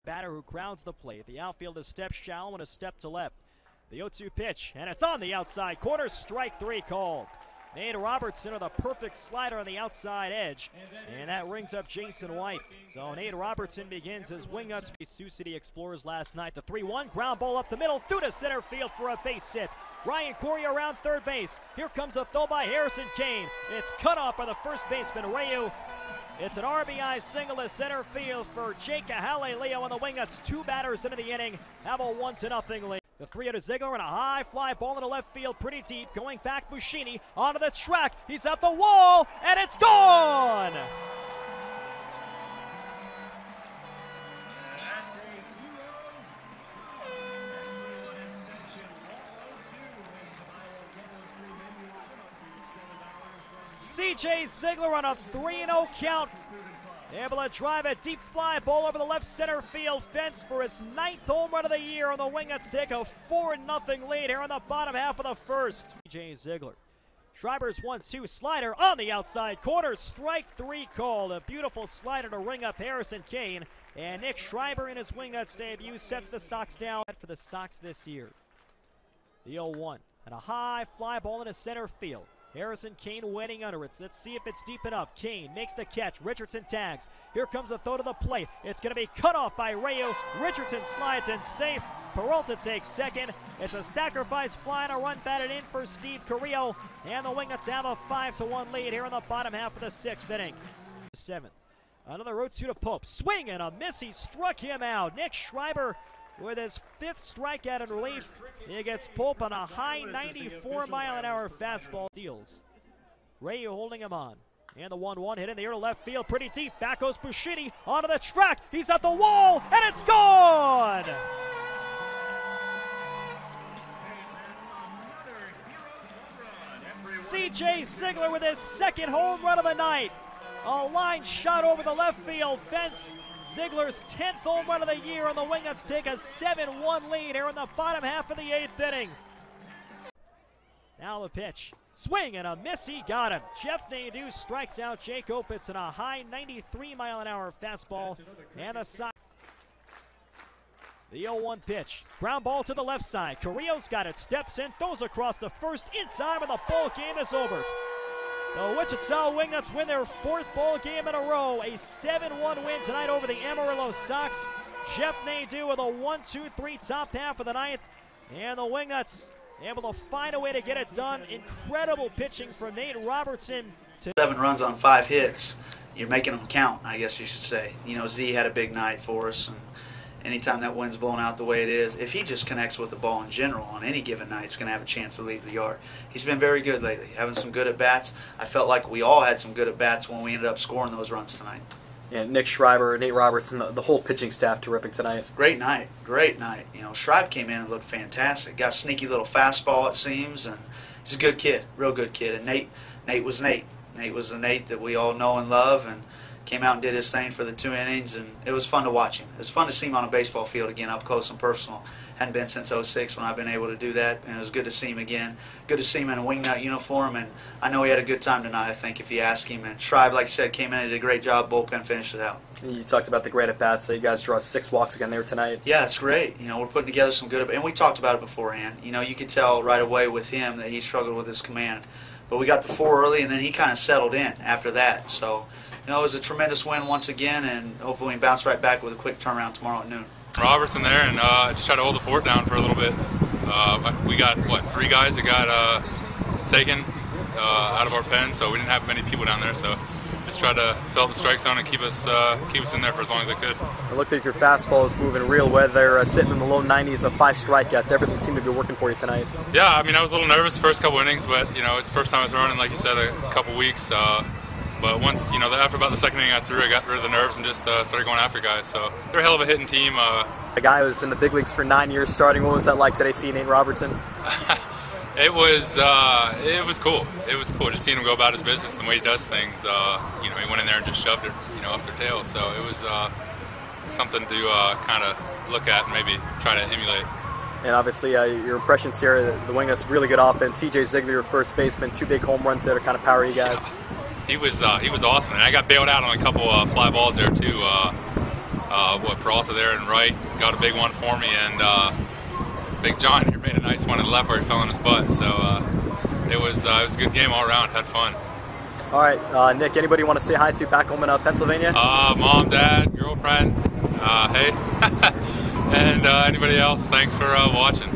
Batter who crowds the plate. The outfield is step shallow and a step to left. The 0-2 pitch, and it's on the outside corner. Strike three called. Nate Robertson with a perfect slider on the outside edge, and that rings up Jason White. So Nate Robertson begins his Wingnuts. Sioux City Explorers last night. The 3-1 ground ball up the middle through to center field for a base hit. Ryan Corey around third base. Here comes a throw by Harrison Kane. It's cut off by the first baseman, Rayu. It's an RBI single to center field for Jake Ahaleleo, and the Wingnuts, two batters into the inning, have a 1-0 lead. The 3-0 to Ziegler and a high fly ball into left field, pretty deep. Going back, Buschini onto the track. He's at the wall, and it's gone! C.J. Ziegler on a 3-0 count. Able to drive a deep fly ball over the left center field fence for his 9th home run of the year, and the Wingnuts take a 4-0 lead here in the bottom half of the first. C.J. Ziegler. Schreiber's 1-2 slider on the outside corner. Strike three called. A beautiful slider to ring up Harrison Kane. And Nick Schreiber in his Wingnuts debut sets the Sox down for the Sox this year. The 0-1 and a high fly ball into center field. Harrison Kane waiting under it. Let's see if it's deep enough. Kane makes the catch. Richardson tags. Here comes a throw to the plate. It's going to be cut off by Rayu. Richardson slides in safe. Peralta takes second. It's a sacrifice fly and a run batted in for Steve Carrillo. And the Wingnuts have a 5-1 lead here in the bottom half of the 6th inning. 7th. Another 0-2 to Pope. Swing and a miss. He struck him out. Nick Schreiber with his 5th strikeout in relief. He gets Pope on a high 94-mile-an-hour fastball. Deals. Rayu holding him on. And the 1-1 hit in the air to left field, pretty deep. Back goes Buschini onto the track. He's at the wall, and it's gone! C.J. Ziegler with his 2nd home run of the night. A line shot over the left field fence. Ziegler's 10th home run of the year, and the Wingnuts take a 7-1 lead here in the bottom half of the 8th inning. Now the pitch. Swing and a miss. He got him. Jeff Nadeau strikes out Jake Opitz in a high 93-mile-an-hour fastball. And the side. The 0-1 pitch. Ground ball to the left side. Carrillo's got it. Steps in. Throws across the first in time, and the ball game is over. The Wichita Wingnuts win their 4th ball game in a row. A 7-1 win tonight over the Amarillo Sox. Jeff Nadeau with a 1-2-3 top half of the 9th. And the Wingnuts able to find a way to get it done. Incredible pitching from Nate Robertson. 7 runs on 5 hits. You're making them count, I guess you should say. You know, Z had a big night for us, and anytime that wind's blown out the way it is, if he just connects with the ball in general on any given night, he's going to have a chance to leave the yard. He's been very good lately, having some good at-bats. I felt like we all had some good at-bats when we ended up scoring those runs tonight. Yeah, Nick Schreiber, Nate Robertson, the whole pitching staff terrific tonight. Great night, great night. You know, Schreiber came in and looked fantastic. Got a sneaky little fastball, it seems, and he's a good kid, real good kid. And Nate was Nate. Nate was the Nate that we all know and love, and came out and did his thing for the 2 innings, and it was fun to watch him. It was fun to see him on a baseball field again, up close and personal. Hadn't been since '06 when I've been able to do that, and it was good to see him again. Good to see him in a Wingnut uniform, and I know he had a good time tonight, I think, if you ask him. And Schreiber, like you said, came in and did a great job. Bullpen finished it out. You talked about the great at-bats. You guys draw 6 walks again there tonight. Yeah, it's great. You know, we're putting together some good, and we talked about it beforehand. You know, you could tell right away with him that he struggled with his command. But we got the 4 early, and then he kind of settled in after that. So, you know, it was a tremendous win once again, and hopefully we can bounce right back with a quick turnaround tomorrow at noon. Robertson there, and just try to hold the fort down for a little bit. We got, what, 3 guys that got taken out of our pen, so we didn't have many people down there, so just tried to fill up the strike zone and keep us in there for as long as I could. I looked at your fastball is moving real well there, sitting in the low 90s of 5 strikeouts. Everything seemed to be working for you tonight. Yeah, I mean, I was a little nervous the first couple innings, but, you know, it's the first time I thrown in, like you said, a couple weeks. But once, you know, after about the 2nd inning I threw, I got rid of the nerves and just started going after guys. So they're a hell of a hitting team. A guy who was in the big leagues for 9 years starting. What was that like today, seeing Nate Robertson? It was cool. It was cool just seeing him go about his business the way he does things. You know, he went in there and just shoved it, you know, up their tail. So it was something to kind of look at and maybe try to emulate. And obviously, your impressions here, the Wingnuts, really good offense. C.J. Ziegler, your first baseman, 2 big home runs there to kind of power you guys. Yeah. He was awesome, and I got bailed out on a couple fly balls there too. Peralta there and right got a big one for me, and Big John here made a nice one in left where he fell on his butt. So it was a good game all around. Had fun. All right, Nick. Anybody you want to say hi to back home in Pennsylvania? Mom, Dad, girlfriend, hey, and anybody else. Thanks for watching.